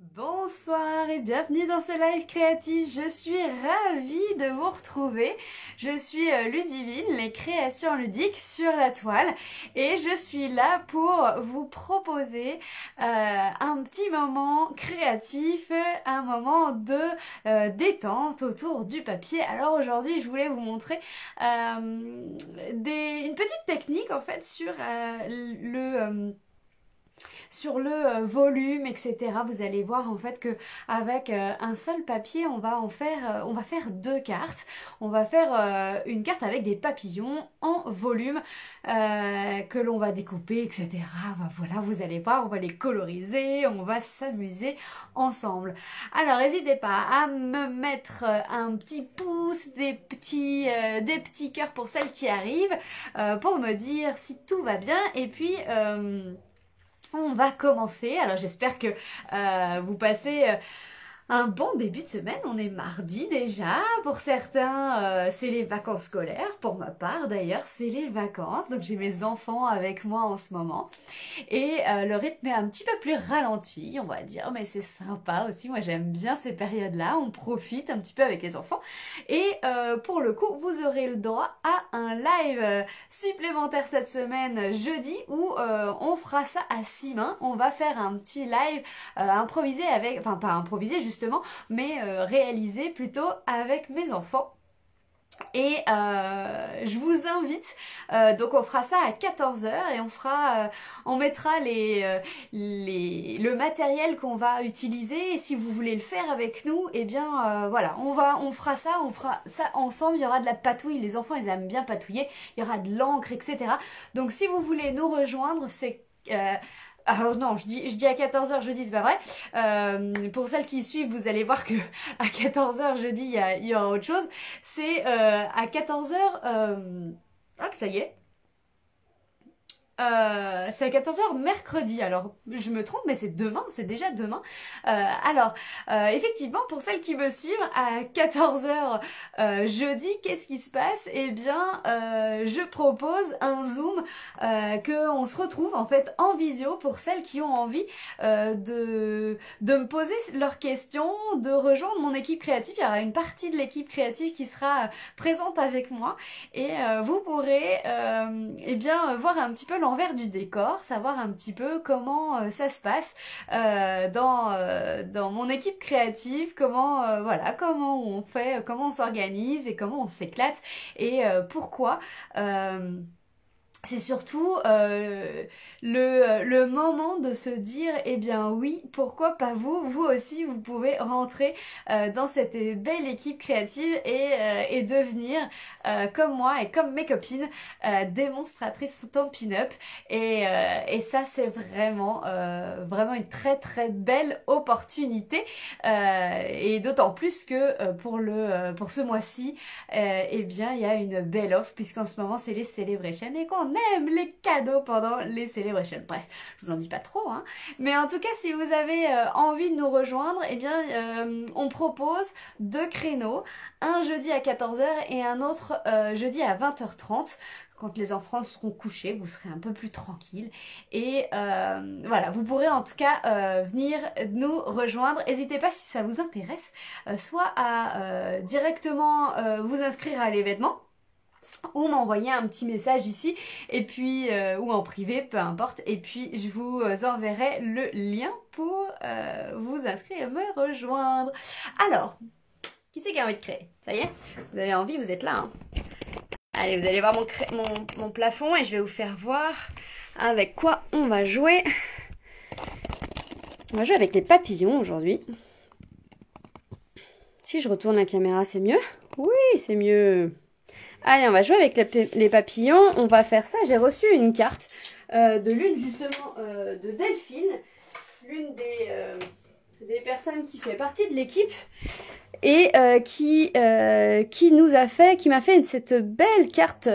Bonsoir et bienvenue dans ce live créatif. Je suis ravie de vous retrouver. Je suis Ludivine, les créations ludiques sur la toile, et je suis là pour vous proposer un petit moment créatif, un moment de détente autour du papier. Alors aujourd'hui, je voulais vous montrer une petite technique en fait sur le volume, etc. Vous allez voir en fait que avec un seul papier, on va faire deux cartes. On va faire une carte avec des papillons en volume que l'on va découper, etc. Voilà, vous allez voir, on va les coloriser, on va s'amuser ensemble. Alors, n'hésitez pas à me mettre un petit pouce, des petits cœurs pour celles qui arrivent, pour me dire si tout va bien. Et puis on va commencer. Alors j'espère que vous passez un bon début de semaine. On est mardi déjà. Pour certains, c'est les vacances scolaires. Pour ma part d'ailleurs, c'est les vacances. Donc j'ai mes enfants avec moi en ce moment. Et le rythme est un petit peu plus ralenti, on va dire. Mais c'est sympa aussi. Moi j'aime bien ces périodes-là. On profite un petit peu avec les enfants. Et pour le coup, vous aurez le droit à un live supplémentaire cette semaine, jeudi, où on fera ça à 6 mains. On va faire un petit live improvisé avec... Enfin, pas improvisé justement, mais réalisé plutôt avec mes enfants. Et je vous invite, donc on fera ça à 14 h et on mettra le matériel qu'on va utiliser, et si vous voulez le faire avec nous, et bien voilà, on fera ça ensemble. Il y aura de la patouille, les enfants ils aiment bien patouiller, il y aura de l'encre, etc. Donc si vous voulez nous rejoindre, c'est... alors non, je dis à 14 h jeudi, c'est pas vrai. Pour celles qui suivent, vous allez voir que à 14 h jeudi, il y aura autre chose. C'est à 14 h... Hop, ça y est. C'est à 14 h mercredi. Alors je me trompe, mais c'est demain, c'est déjà demain. Effectivement, pour celles qui me suivent, à 14 h jeudi, qu'est-ce qui se passe? Eh bien je propose un zoom, qu'on se retrouve en fait en visio pour celles qui ont envie de me poser leurs questions, de rejoindre mon équipe créative. Il y aura une partie de l'équipe créative qui sera présente avec moi, et vous pourrez eh bien voir un petit peu l'envers du décor, savoir un petit peu comment ça se passe dans mon équipe créative, voilà, comment on fait, comment on s'organise et comment on s'éclate, et pourquoi. C'est surtout le moment de se dire, eh bien oui, pourquoi pas vous? Vous aussi, vous pouvez rentrer dans cette belle équipe créative et devenir, comme moi et comme mes copines, démonstratrices Stampin' Up. Et ça, c'est vraiment une très très belle opportunité. Et d'autant plus que pour ce mois-ci, eh bien, il y a une belle offre, puisqu'en ce moment, c'est les Celebrations et qu'on aime les cadeaux pendant les Celebrations. Bref, je vous en dis pas trop, hein. Mais en tout cas, si vous avez envie de nous rejoindre, eh bien, on propose deux créneaux, un jeudi à 14 h et un autre jeudi à 20 h 30. Quand les enfants seront couchés, vous serez un peu plus tranquille. Et voilà, vous pourrez en tout cas venir nous rejoindre. N'hésitez pas, si ça vous intéresse, soit à directement vous inscrire à l'événement, ou m'envoyer un petit message ici, et puis ou en privé, peu importe, et puis je vous enverrai le lien pour vous inscrire et me rejoindre. Alors, qui c'est qui a envie de créer? Ça y est, vous avez envie, vous êtes là, hein. Allez, vous allez voir mon plafond, et je vais vous faire voir avec quoi on va jouer. On va jouer avec les papillons aujourd'hui. Si je retourne la caméra, c'est mieux? Oui, c'est mieux. Allez, on va jouer avec les papillons. On va faire ça. J'ai reçu une carte de l'une justement de Delphine, l'une des personnes qui fait partie de l'équipe, et qui m'a fait cette belle carte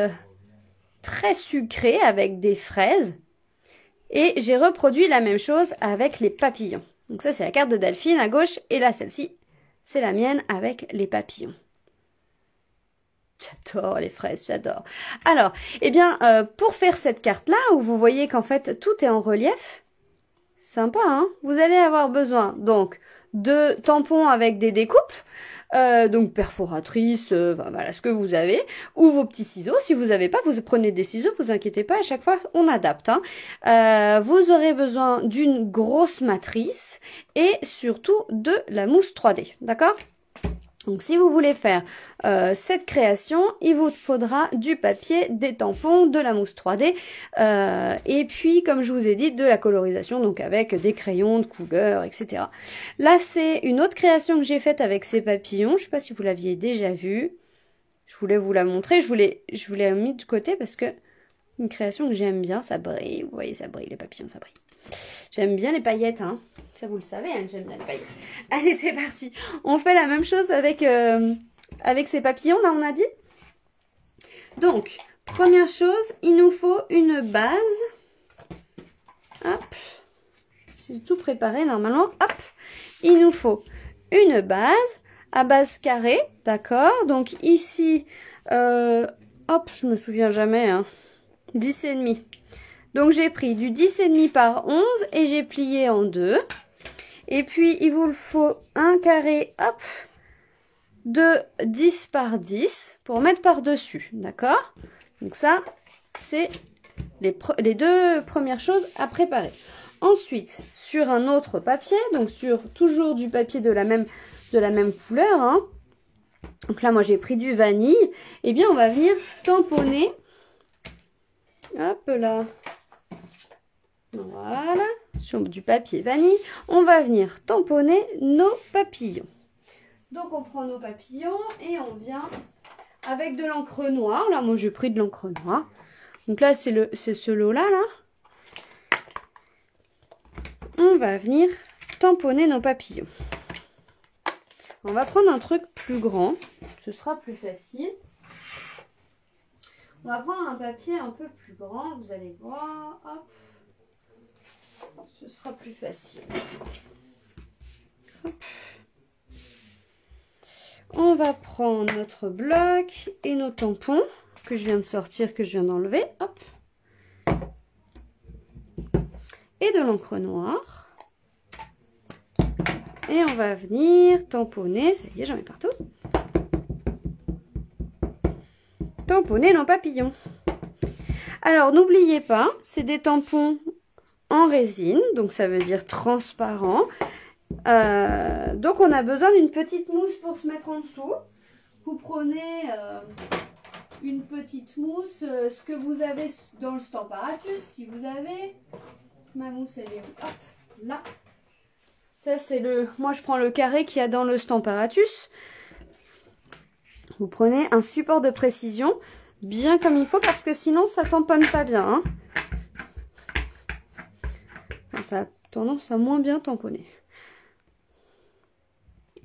très sucrée avec des fraises. Et j'ai reproduit la même chose avec les papillons. Donc ça, c'est la carte de Delphine à gauche, et là, celle-ci, c'est la mienne avec les papillons. J'adore les fraises, j'adore. Alors, eh bien, pour faire cette carte-là, où vous voyez qu'en fait, tout est en relief, Sympa, hein? Vous allez avoir besoin donc de tampons avec des découpes, donc perforatrices, voilà ce que vous avez, ou vos petits ciseaux. Si vous n'avez pas, vous prenez des ciseaux, vous inquiétez pas, à chaque fois on adapte. Hein. Vous aurez besoin d'une grosse matrice et surtout de la mousse 3D, d'accord? Donc si vous voulez faire cette création, il vous faudra du papier, des tampons, de la mousse 3D et puis comme je vous ai dit de la colorisation, donc avec des crayons de couleur, etc. Là c'est une autre création que j'ai faite avec ces papillons, je ne sais pas si vous l'aviez déjà vu. Je voulais vous la montrer, je vous l'ai mis de côté parce que une création que j'aime bien, ça brille, vous voyez ça brille, les papillons ça brille. J'aime bien les paillettes, hein. Ça vous le savez, hein, j'aime bien les paillettes. Allez, c'est parti. On fait la même chose avec, avec ces papillons, là, on a dit. Donc, première chose, il nous faut une base. Hop. C'est tout préparé, normalement. Hop. Il nous faut une base à base carrée, d'accord. Donc, ici, hop, je me souviens jamais, hein. 10,5. Donc j'ai pris du 10,5 par 11 et j'ai plié en deux. Et puis il vous faut un carré, hop, de 10 par 10 pour mettre par-dessus, d'accord? Donc ça, c'est les deux premières choses à préparer. Ensuite, sur un autre papier, donc sur toujours du papier de la même couleur, hein. Donc là, moi j'ai pris du vanille. Et bien on va venir tamponner, hop là. Voilà, sur du papier vanille, on va venir tamponner nos papillons. Donc on prend nos papillons et on vient avec de l'encre noire. Là, moi j'ai pris de l'encre noire. Donc là, c'est ce lot-là, là. On va venir tamponner nos papillons. On va prendre un truc plus grand, ce sera plus facile. On va prendre un papier un peu plus grand, vous allez voir, hop. Ce sera plus facile. Hop. On va prendre notre bloc et nos tampons que je viens de sortir, que je viens d'enlever. Hop. Et de l'encre noire. Et on va venir tamponner. Ça y est, j'en mets partout. Tamponner nos papillons. Alors, n'oubliez pas, c'est des tampons en résine, donc ça veut dire transparent. Donc on a besoin d'une petite mousse pour se mettre en dessous. Vous prenez une petite mousse, ce que vous avez dans le Stamparatus, si vous avez. Ma mousse elle est où? Hop, là. Ça c'est moi je prends le carré qu'il y a dans le Stamparatus. Vous prenez un support de précision, bien comme il faut, parce que sinon ça tamponne pas bien. Hein. Ça a tendance à moins bien tamponner.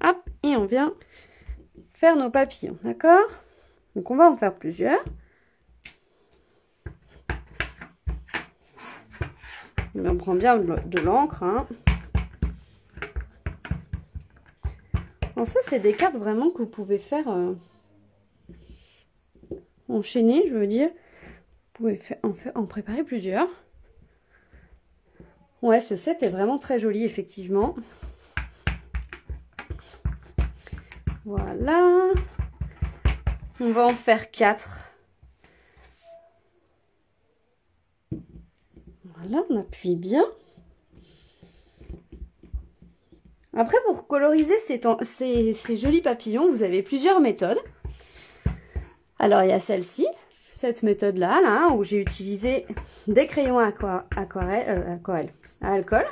Hop, et on vient faire nos papillons, d'accord? Donc on va en faire plusieurs. On prend bien de l'encre. Hein. Bon, ça, c'est des cartes vraiment que vous pouvez faire enchaîner, je veux dire. Vous pouvez en préparer plusieurs. Ouais, ce set est vraiment très joli, effectivement. Voilà. On va en faire 4. Voilà, on appuie bien. Après, pour coloriser ces jolis papillons, vous avez plusieurs méthodes. Alors, il y a celle-ci, cette méthode-là, là, où j'ai utilisé des crayons à alcool.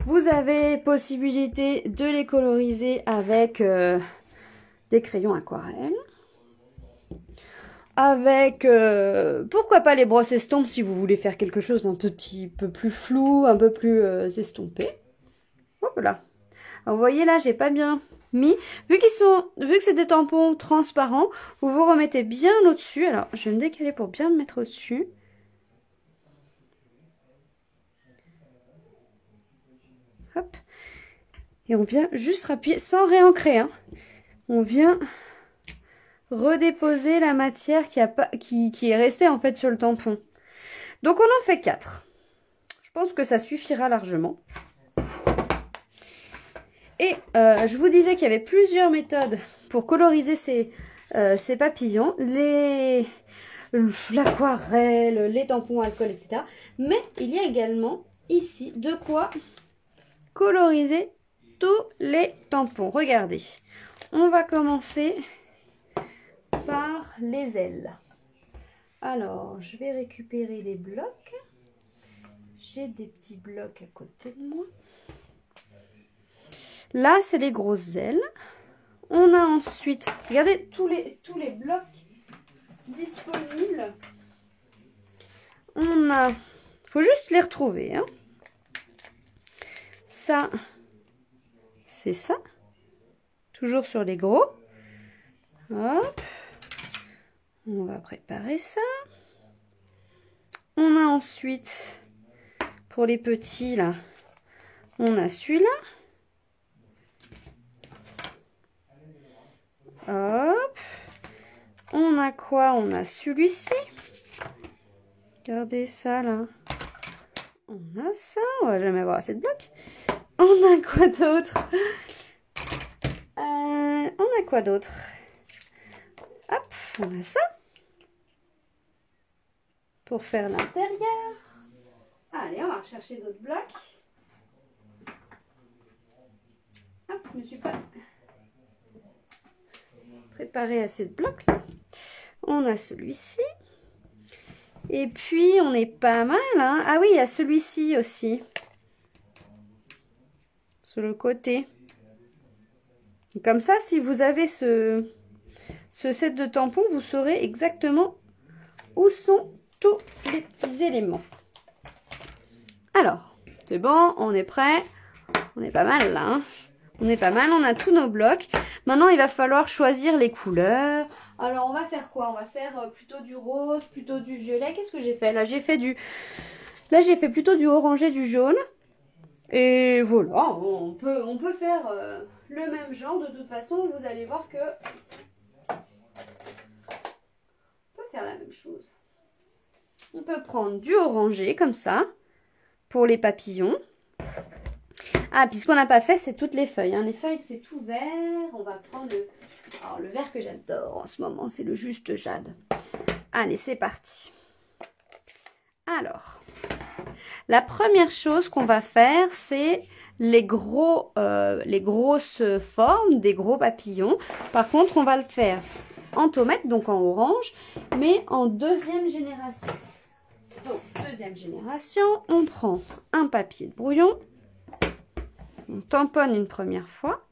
Vous avez possibilité de les coloriser avec des crayons aquarelle. Avec, pourquoi pas les brosses estompes si vous voulez faire quelque chose d'un petit peu plus flou, un peu plus estompé. Hop là. Alors, vous voyez là, j'ai pas bien mis. Vu que c'est des tampons transparents, vous vous remettez bien au-dessus. Alors, je vais me décaler pour bien me mettre au-dessus. Hop. Et on vient juste appuyer sans réancrer. Hein. On vient redéposer la matière qui est restée en fait sur le tampon. Donc on en fait 4. pense que ça suffira largement. Et je vous disais qu'il y avait plusieurs méthodes pour coloriser ces papillons. L'aquarelle, les tampons alcool, etc. Mais il y a également ici de quoi coloriser tous les tampons. Regardez, on va commencer par les ailes. Alors, je vais récupérer des blocs. J'ai des petits blocs à côté de moi. Là, c'est les grosses ailes. On a ensuite, regardez, tous les blocs disponibles. On a, faut juste les retrouver, hein. Ça, c'est ça. Toujours sur les gros. Hop. On va préparer ça. On a ensuite, pour les petits, là, on a celui-là. Hop. On a quoi? On a celui-ci. Regardez ça, là. On a ça. On va jamais avoir assez de blocs. On a quoi d'autre? On a quoi d'autre? Hop, on a ça. Pour faire l'intérieur. Allez, on va rechercher d'autres blocs. Hop, je ne me suis pas préparé assez de blocs. On a celui-ci. Et puis, on est pas mal, hein. Ah oui, il y a celui-ci aussi. Sur le côté. Et comme ça, si vous avez ce set de tampons, vous saurez exactement où sont tous les petits éléments. Alors, c'est bon, on est prêt. On est pas mal là, hein. On est pas mal, on a tous nos blocs. Maintenant, il va falloir choisir les couleurs. Alors, on va faire quoi? On va faire plutôt du rose, plutôt du violet. Qu'est-ce que j'ai fait? Là, j'ai fait plutôt du orangé, du jaune. Et voilà, on peut faire le même genre. De toute façon, vous allez voir que on peut faire la même chose. On peut prendre du orangé comme ça pour les papillons. Ah, puis ce qu'on n'a pas fait, c'est toutes les feuilles, hein. Les feuilles, c'est tout vert. On va prendre le vert que j'adore en ce moment, c'est le Juste Jade. Allez, c'est parti. Alors, la première chose qu'on va faire, c'est les grosses formes des gros papillons. Par contre, on va le faire en tomate, donc en orange, mais en deuxième génération. Donc, deuxième génération, on prend un papier de brouillon. On tamponne une première fois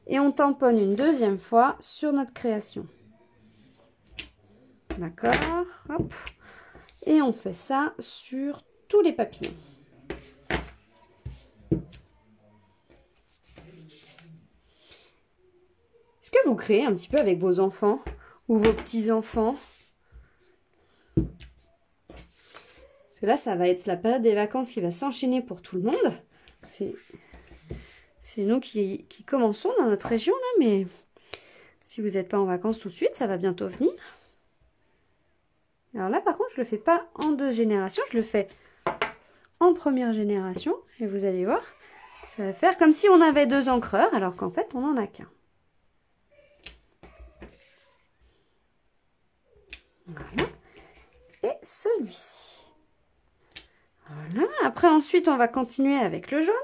et on tamponne une deuxième fois sur notre création. D'accord, hop. Et on fait ça sur tous les papillons. Est-ce que vous créez un petit peu avec vos enfants ou vos petits-enfants? Parce que là, ça va être la période des vacances qui va s'enchaîner pour tout le monde. C'est nous qui commençons dans notre région, là, mais si vous n'êtes pas en vacances tout de suite, ça va bientôt venir. Alors là, par contre, je ne le fais pas en deux générations, je le fais en première génération. Et vous allez voir, ça va faire comme si on avait deux encreurs, alors qu'en fait, on n'en a qu'un. Voilà. Et celui-ci. Voilà. Après, ensuite, on va continuer avec le jaune.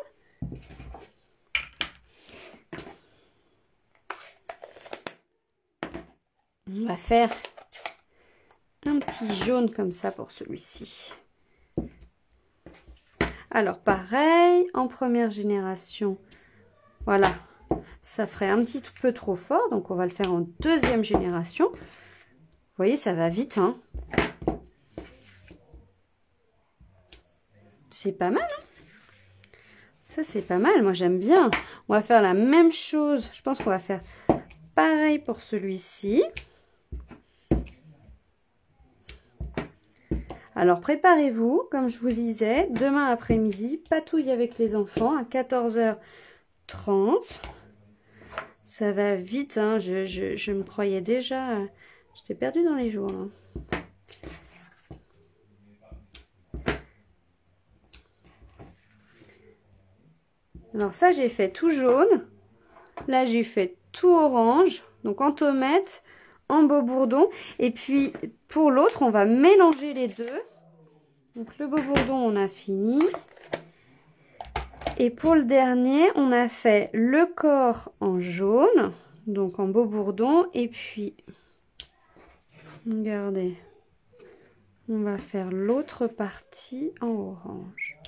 On va faire un petit jaune comme ça pour celui-ci. Alors pareil, en première génération, voilà, ça ferait un petit peu trop fort, donc on va le faire en deuxième génération. Vous voyez, ça va vite, hein. C'est pas mal, hein. Ça, c'est pas mal, moi j'aime bien. On va faire la même chose, je pense qu'on va faire pareil pour celui-ci. Alors, préparez-vous, comme je vous disais, demain après-midi, patouille avec les enfants à 14h30. Ça va vite, hein. Je me croyais déjà... J'étais perdue dans les jours, hein. Alors ça, j'ai fait tout jaune. Là, j'ai fait tout orange. Donc en tomate, en beau bourdon. Et puis pour l'autre, on va mélanger les deux. Donc le beau bourdon, on a fini. Et pour le dernier, on a fait le corps en jaune. Donc en beau bourdon. Et puis, regardez, on va faire l'autre partie en orange.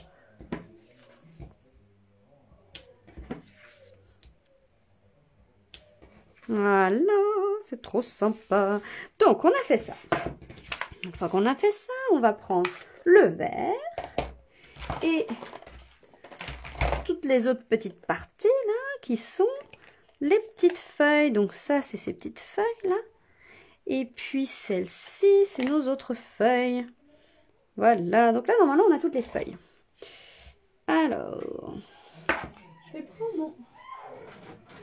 Voilà, c'est trop sympa. Donc, on a fait ça. Une fois qu'on a fait ça, on va prendre le vert et toutes les autres petites parties là qui sont les petites feuilles. Donc ça, c'est ces petites feuilles là. Et puis celle-ci, c'est nos autres feuilles. Voilà, donc là, normalement, on a toutes les feuilles. Alors, je vais prendre mon...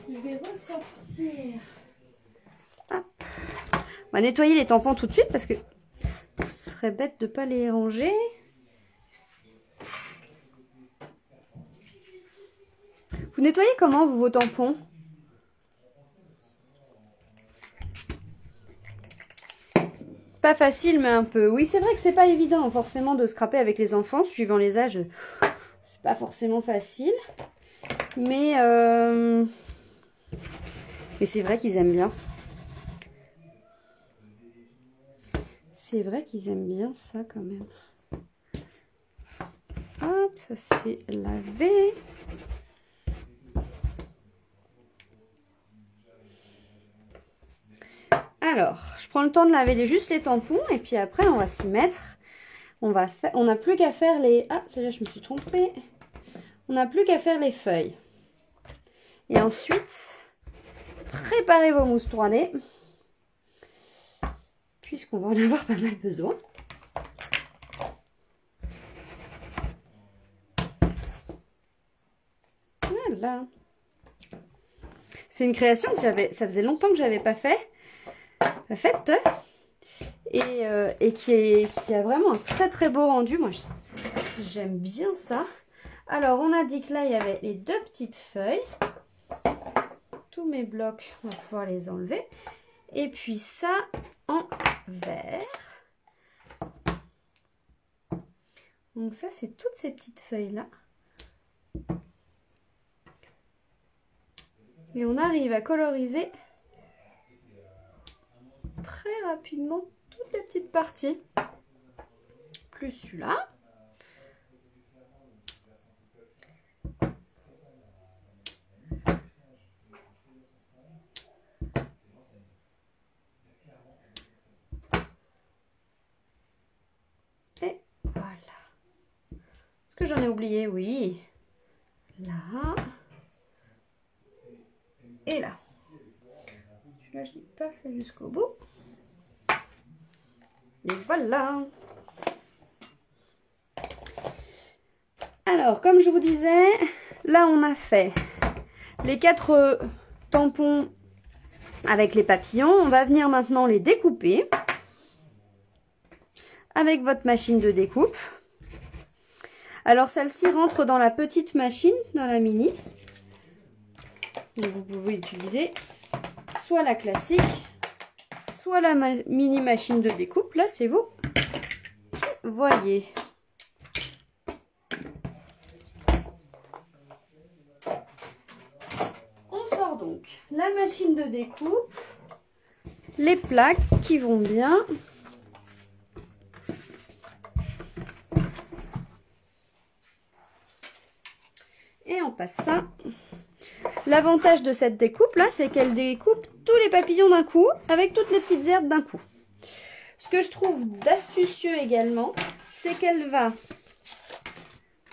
Je vais ressortir. Hop. On va nettoyer les tampons tout de suite parce que ce serait bête de ne pas les ranger. Vous nettoyez comment, vous, vos tampons? Pas facile, mais un peu. Oui, c'est vrai que c'est pas évident, forcément, de scraper avec les enfants, suivant les âges. C'est pas forcément facile. Mais c'est vrai qu'ils aiment bien. C'est vrai qu'ils aiment bien ça, quand même. Hop, ça c'est lavé. Alors, je prends le temps de laver juste les tampons et puis après on va s'y mettre. On n'a plus qu'à faire les... Ah, celle-là je me suis trompée. On n'a plus qu'à faire les feuilles. Et ensuite, préparez vos mousses 3D. Puisqu'on va en avoir pas mal besoin. Voilà. C'est une création que ça faisait longtemps que je n'avais pas faite. Et qui a vraiment un très très beau rendu. Moi, j'aime bien ça. Alors, on a dit que là, il y avait les deux petites feuilles. Tous mes blocs, on va pouvoir les enlever. Et puis ça, en vert. Donc ça, c'est toutes ces petites feuilles-là. Et on arrive à coloriser très rapidement toutes les petites parties. Plus celui-là. Et voilà. Est-ce que j'en ai oublié? Oui. Là. Et là. Celui-là, je ne l'ai pas fait jusqu'au bout. Et voilà. Alors, comme je vous disais, là, on a fait les 4 tampons avec les papillons. On va venir maintenant les découper avec votre machine de découpe. Alors, celle-ci rentre dans la petite machine, dans la mini. Donc, vous pouvez utiliser soit la classique, soit la mini machine de découpe. Là, c'est vous qui voyez. On sort donc la machine de découpe, les plaques qui vont bien. Et on passe ça. L'avantage de cette découpe là, c'est qu'elle découpe tous les papillons d'un coup, avec toutes les petites herbes d'un coup. Ce que je trouve d'astucieux également, c'est qu'elle va...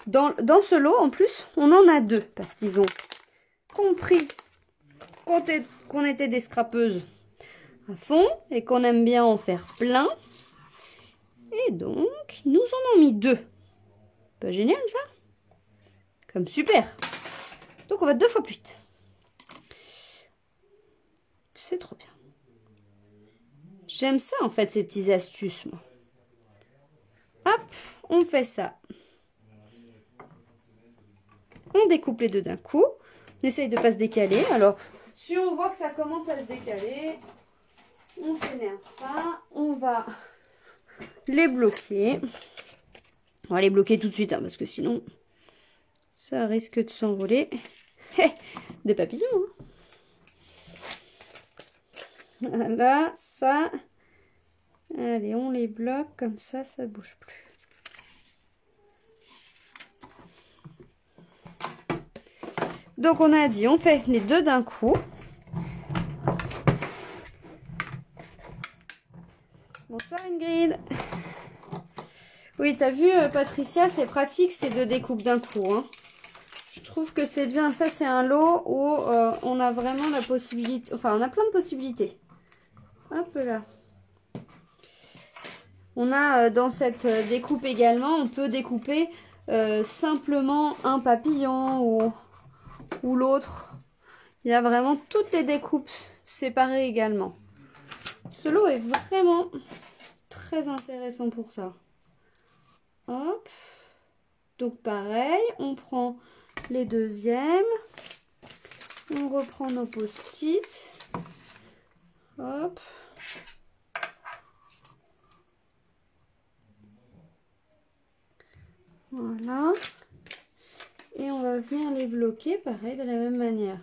Dans ce lot, en plus, on en a 2, parce qu'ils ont compris qu'on était des scrapeuses à fond, et qu'on aime bien en faire plein. Et donc, ils nous en ont mis 2. Pas génial ça? Comme super. Donc on va 2 fois plus vite. C'est trop bien. J'aime ça en fait, ces petites astuces, moi. Hop, on fait ça. On découpe les deux d'un coup. On essaye de ne pas se décaler. Alors, si on voit que ça commence à se décaler, on s'énerve pas. On va les bloquer. On va les bloquer tout de suite, hein, parce que sinon, ça risque de s'envoler. Des papillons, hein. Voilà, ça. Allez, on les bloque comme ça bouge plus. Donc on a dit, on fait les deux d'un coup. Bonsoir Ingrid. Oui, t'as vu Patricia, c'est pratique ces deux découpes d'un coup, hein. Je trouve que c'est bien. Ça, c'est un lot où on a vraiment la possibilité... Enfin, on a plein de possibilités. Hop là. On a dans cette découpe également, on peut découper simplement un papillon ou l'autre. Il y a vraiment toutes les découpes séparées également. Ce lot est vraiment très intéressant pour ça. Hop. Donc pareil, on prend les deuxièmes. On reprend nos post-it. Hop. Voilà. Et on va venir les bloquer pareil de la même manière.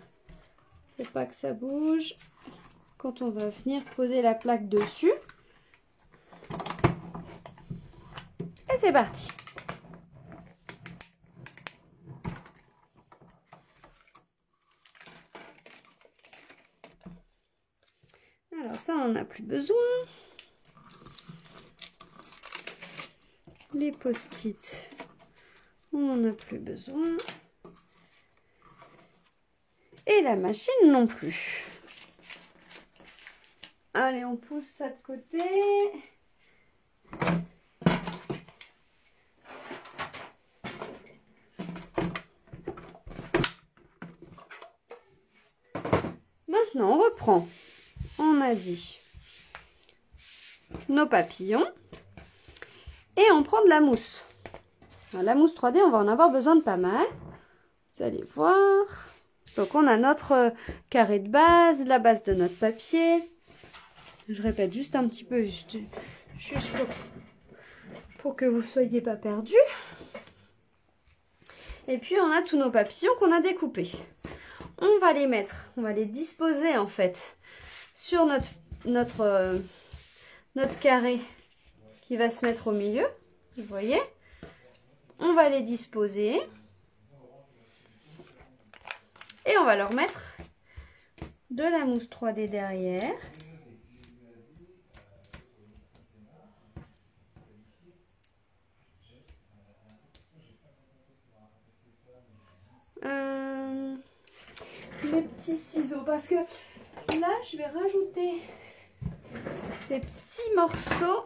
Faut pas que ça bouge. Quand on va venir poser la plaque dessus. Et c'est parti. Alors ça, on n'en a plus besoin. Les post-it, on n'en a plus besoin. Et la machine non plus. Allez, on pousse ça de côté. Maintenant, on reprend. On a dit nos papillons. Et on prend de la mousse. Alors, la mousse 3D, on va en avoir besoin de pas mal. Vous allez voir. Donc, on a notre carré de base, la base de notre papier. Je répète juste un petit peu, juste pour que vous ne soyez pas perdus. Et puis, on a tous nos papillons qu'on a découpés. On va les mettre, on va les disposer en fait sur notre carré qui va se mettre au milieu. Vous voyez, on va les disposer et on va leur mettre de la mousse 3D derrière. Mes petits ciseaux, parce que là je vais rajouter des petits morceaux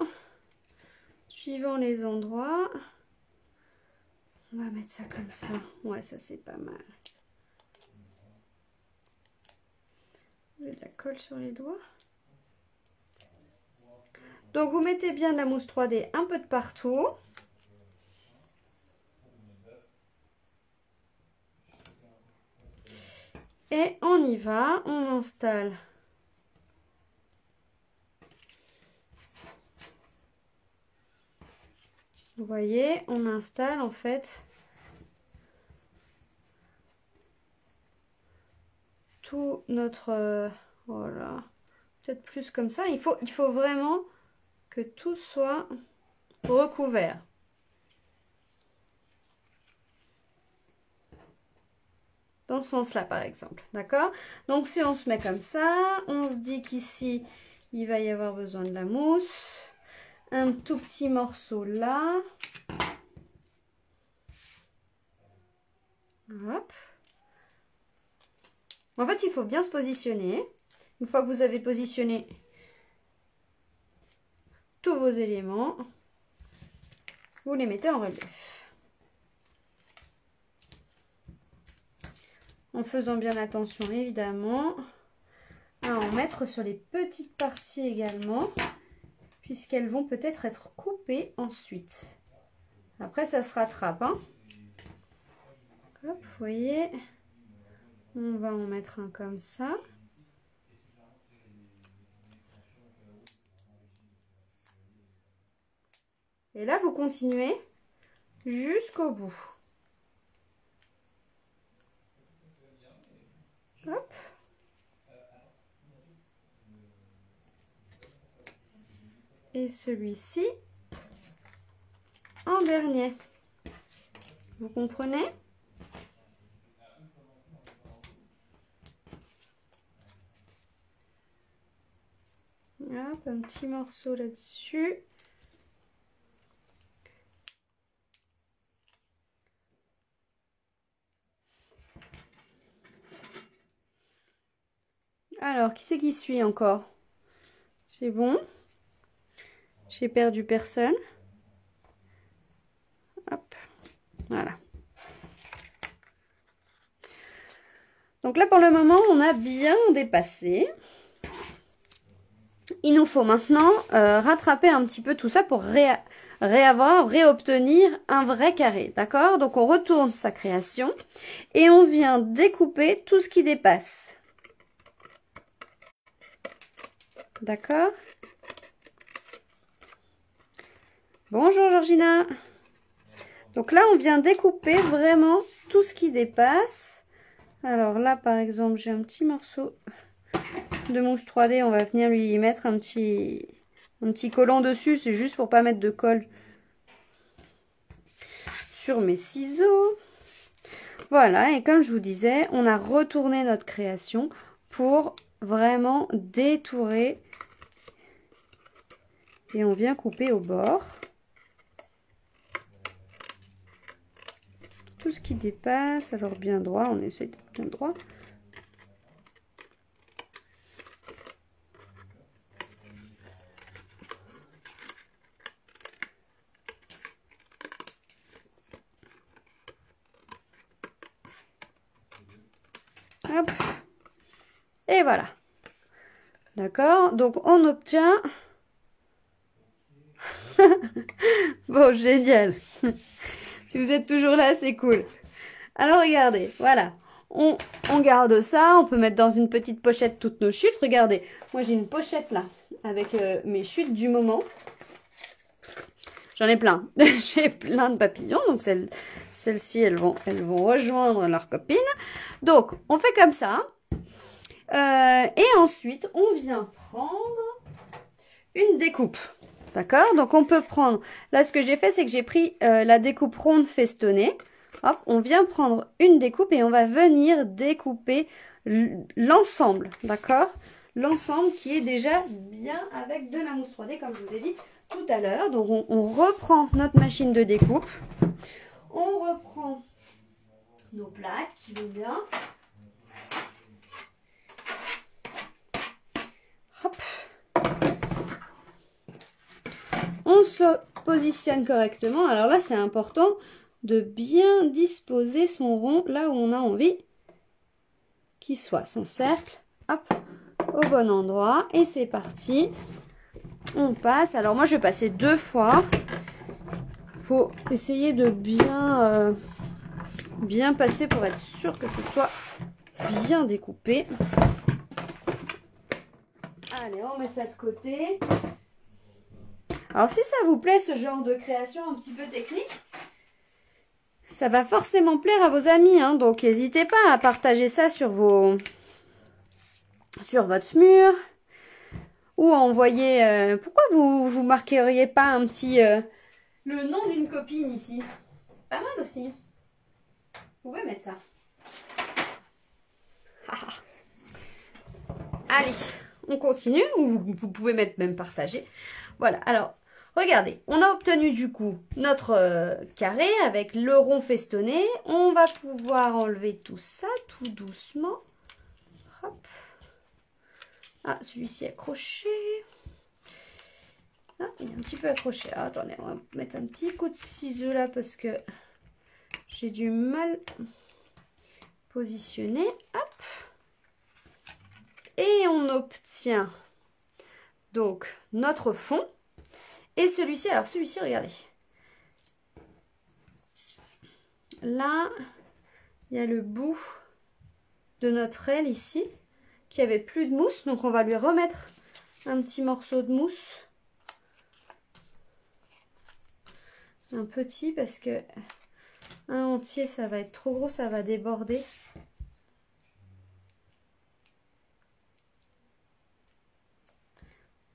suivant les endroits. On va mettre ça comme ça. Ouais, ça c'est pas mal. J'ai de la colle sur les doigts. Donc vous mettez bien de la mousse 3D un peu de partout. Et on y va, on installe vous voyez, on installe en fait tout notre voilà, peut-être plus comme ça. Il faut vraiment que tout soit recouvert. Dans ce sens-là, par exemple. D'accord? Donc, si on se met comme ça, on se dit qu'ici, il va y avoir besoin de la mousse. Un tout petit morceau là. Hop. En fait, il faut bien se positionner. Une fois que vous avez positionné tous vos éléments, vous les mettez en relief. En faisant bien attention évidemment à en mettre sur les petites parties également, puisqu'elles vont peut-être être coupées ensuite. Après ça se rattrape, hein. Hop, vous voyez, on va en mettre un comme ça. Et là, vous continuez jusqu'au bout. Hop. Et celui-ci en dernier. Vous comprenez? Hop, un petit morceau là-dessus. Alors, qui c'est qui suit encore? C'est bon. J'ai perdu personne. Hop, voilà. Donc là, pour le moment, on a bien dépassé. Il nous faut maintenant rattraper un petit peu tout ça pour réobtenir un vrai carré. D'accord? Donc, on retourne sa création et on vient découper tout ce qui dépasse. D'accord? Bonjour Georgina. Donc là, on vient découper vraiment tout ce qui dépasse. Alors là, par exemple, j'ai un petit morceau de mousse 3D. On va venir lui mettre un petit collant dessus. C'est juste pour pas mettre de colle sur mes ciseaux. Voilà, et comme je vous disais, on a retourné notre création pour vraiment détourer. Et on vient couper au bord. Tout ce qui dépasse, alors bien droit, on essaie de bien droit. Hop. Et voilà. D'accord, donc on obtient... Bon, génial. Si vous êtes toujours là, c'est cool. Alors, regardez, voilà. On garde ça. On peut mettre dans une petite pochette toutes nos chutes. Regardez, moi j'ai une pochette là, avec mes chutes du moment. J'en ai plein. J'ai plein de papillons. Donc, celles-ci, elles vont rejoindre leurs copines. Donc, on fait comme ça. Et ensuite, on vient prendre une découpe. D'accord? Donc, on peut prendre... Là, ce que j'ai fait, c'est que j'ai pris la découpe ronde festonnée. Hop, on vient prendre une découpe et on va venir découper l'ensemble. D'accord? L'ensemble qui est déjà bien avec de la mousse 3D, comme je vous ai dit tout à l'heure. Donc, on reprend notre machine de découpe. On reprend nos plaques qui vont bien. Hop. On se positionne correctement. Alors là, c'est important de bien disposer son rond là où on a envie qu'il soit. Son cercle, hop, au bon endroit. Et c'est parti. On passe. Alors moi, je vais passer 2 fois. Faut essayer de bien passer pour être sûr que ce soit bien découpé. Allez, on met ça de côté. Alors, si ça vous plaît, ce genre de création un petit peu technique, ça va forcément plaire à vos amis. Hein, donc, n'hésitez pas à partager ça sur votre mur. Ou à envoyer... pourquoi vous marqueriez pas un petit... le nom d'une copine ici? C'est pas mal aussi. Vous pouvez mettre ça. Allez, on continue. Ou vous pouvez mettre même partager. Voilà, alors... Regardez, on a obtenu du coup notre carré avec le rond festonné. On va pouvoir enlever tout ça tout doucement. Hop. Ah, celui-ci est accroché. Ah, il est un petit peu accroché. Ah, attendez, on va mettre un petit coup de ciseau là parce que j'ai du mal positionner. Hop. Et on obtient donc notre fond. Et celui-ci, alors celui-ci, regardez. Là, il y a le bout de notre aile ici qui avait plus de mousse, donc on va lui remettre un petit morceau de mousse. Un petit parce que un entier ça va être trop gros, ça va déborder.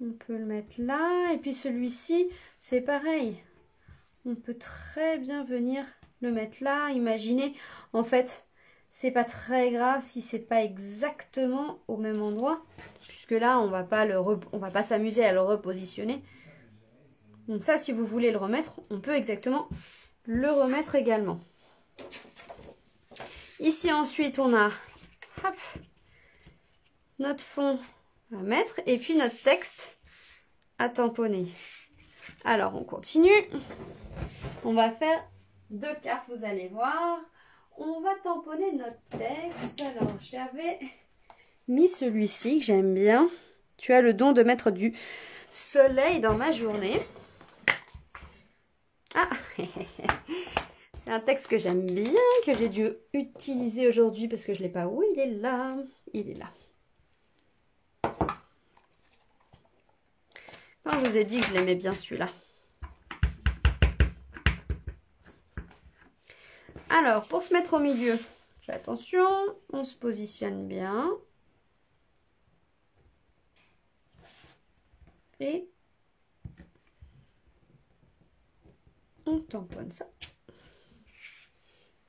On peut le mettre là. Et puis celui-ci, c'est pareil. On peut très bien venir le mettre là. Imaginez, en fait, c'est pas très grave si c'est pas exactement au même endroit. Puisque là, on va pas s'amuser à le repositionner. Donc ça, si vous voulez le remettre, on peut exactement le remettre également. Ici, ensuite, on a hop, notre fond à mettre et puis notre texte à tamponner. Alors on continue, on va faire 2 cartes, vous allez voir. On va tamponner notre texte. Alors j'avais mis celui-ci que j'aime bien. Tu as le don de mettre du soleil dans ma journée. Ah c'est un texte que j'aime bien, que j'ai dû utiliser aujourd'hui parce que je ne l'ai pas. Où il est là, il est là. Quand je vous ai dit que je l'aimais bien celui-là. Alors, pour se mettre au milieu, fais attention, on se positionne bien. Et on tamponne ça.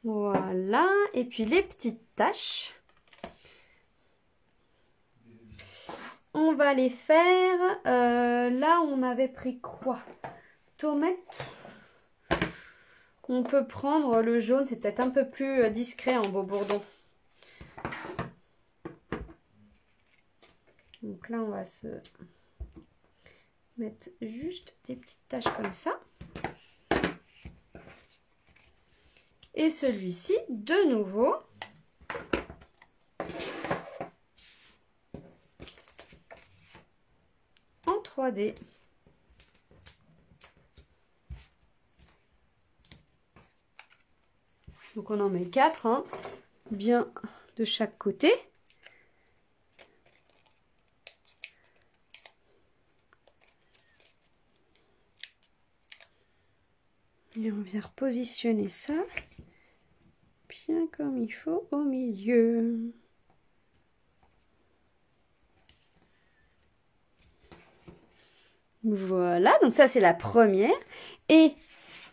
Voilà, et puis les petites taches. On va les faire, là on avait pris quoi? Tomate. On peut prendre le jaune, c'est peut-être un peu plus discret en beau bourdon. Donc là on va se mettre juste des petites taches comme ça. Et celui-ci, de nouveau. En 3D. Donc on en met 4, hein, bien de chaque côté. Et on vient repositionner ça bien comme il faut au milieu. Voilà, donc ça c'est la première. Et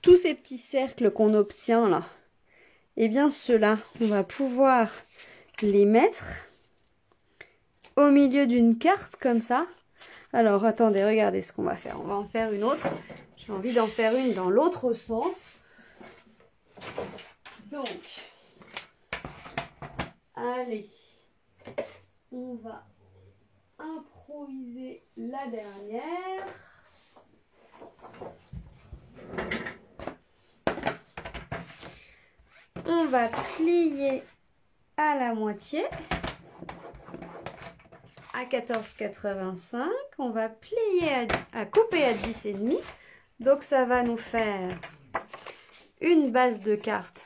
tous ces petits cercles qu'on obtient là, eh bien ceux-là, on va pouvoir les mettre au milieu d'une carte comme ça. Alors attendez, regardez ce qu'on va faire. On va en faire une autre. J'ai envie d'en faire une dans l'autre sens. Donc, allez, on va improviser la dernière. On va plier à la moitié à 14,85. On va plier à couper à 10,5. Donc ça va nous faire une base de carte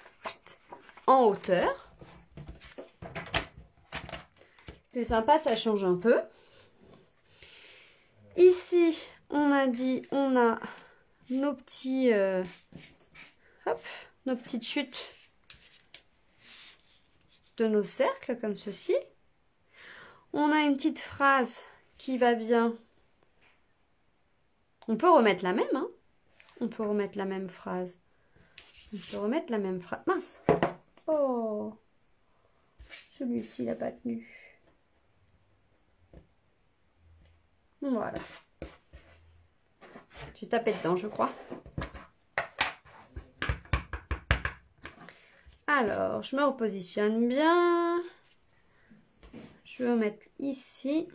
en hauteur. C'est sympa, ça change un peu. Ici, on a dit, on a nos petits, nos petites chutes de nos cercles comme ceci. On a une petite phrase qui va bien. On peut remettre la même, hein. On peut remettre la même phrase. On peut remettre la même phrase. Mince. Oh. Celui-ci, il n'a pas tenu. Voilà. J'ai tapé dedans, je crois. Alors, je me repositionne bien. Je vais mettre ici.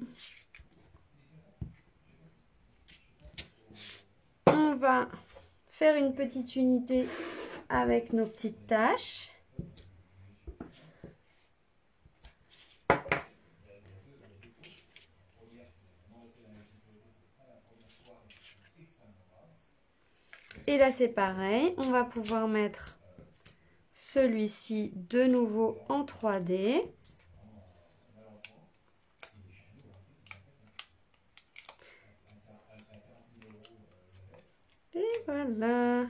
On va faire une petite unité avec nos petites taches. Et là, c'est pareil. On va pouvoir mettre celui-ci de nouveau en 3D. Et voilà.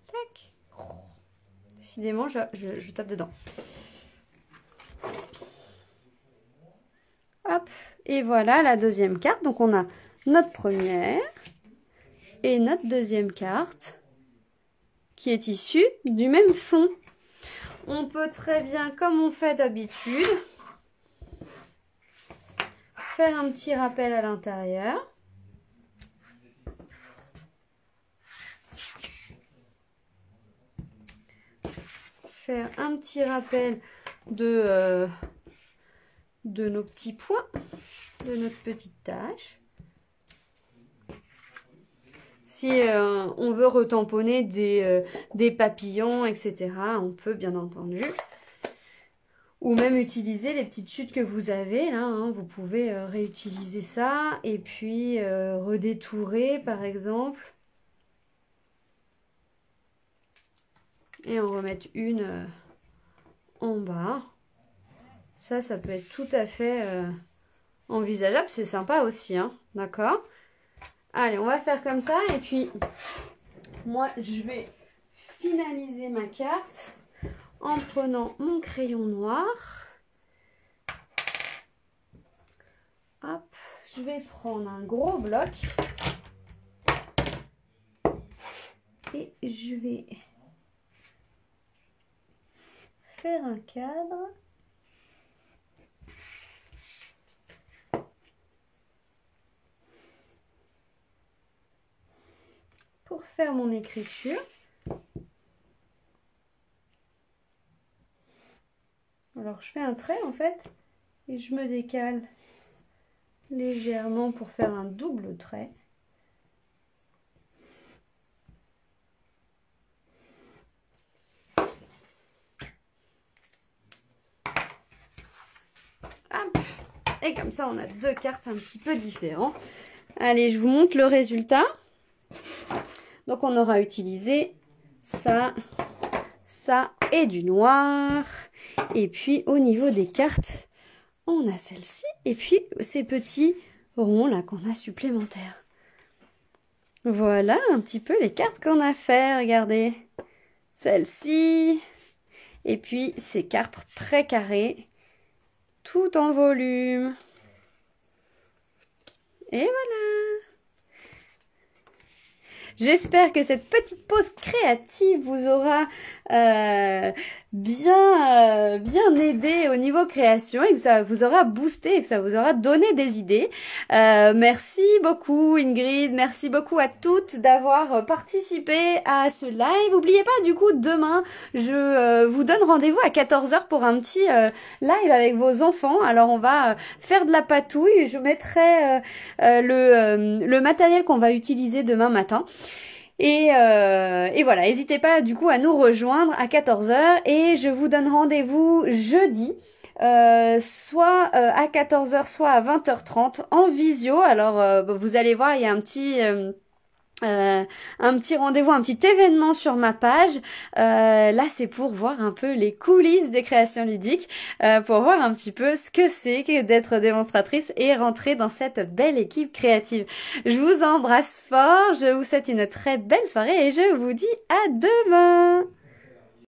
Tac. Décidément, je tape dedans. Hop. Et voilà la deuxième carte. Donc, on a notre première et notre deuxième carte qui est issue du même fond. On peut très bien, comme on fait d'habitude, faire un petit rappel à l'intérieur. Faire un petit rappel de nos petits points, de notre petite tâche. Si on veut retamponner des papillons, etc., on peut bien entendu. Ou même utiliser les petites chutes que vous avez, là, hein, vous pouvez réutiliser ça et puis redétourer par exemple. Et en remettre une en bas. Ça peut être tout à fait envisageable, c'est sympa aussi, hein, d'accord? Allez, on va faire comme ça et puis moi je vais finaliser ma carte en prenant mon crayon noir. Hop, je vais prendre un gros bloc et je vais faire un cadre. Pour faire mon écriture. Alors je fais un trait en fait et je me décale légèrement pour faire un double trait. Hop. Et comme ça on a deux cartes un petit peu différentes. Allez, je vous montre le résultat. Donc on aura utilisé ça, ça et du noir. Et puis au niveau des cartes, on a celle-ci. Et puis ces petits ronds là qu'on a supplémentaires. Voilà un petit peu les cartes qu'on a fait. Regardez. Celle-ci. Et puis ces cartes très carrées. Tout en volume. Et voilà. J'espère que cette petite pause créative vous aura bien aidé au niveau création et que ça vous aura boosté et que ça vous aura donné des idées. Merci beaucoup Ingrid, merci beaucoup à toutes d'avoir participé à ce live. N'oubliez pas du coup demain je vous donne rendez-vous à 14 h pour un petit live avec vos enfants. Alors on va faire de la patouille, je mettrai le matériel qu'on va utiliser demain matin. Et voilà, n'hésitez pas du coup à nous rejoindre à 14 h et je vous donne rendez-vous jeudi, soit à 14 h, soit à 20 h 30 en visio. Alors vous allez voir, il y a un petit rendez-vous, un petit événement sur ma page. Là c'est pour voir un peu les coulisses des créations ludiques, pour voir un petit peu ce que c'est que d'être démonstratrice et rentrer dans cette belle équipe créative. Je vous embrasse fort, je vous souhaite une très belle soirée et je vous dis à demain.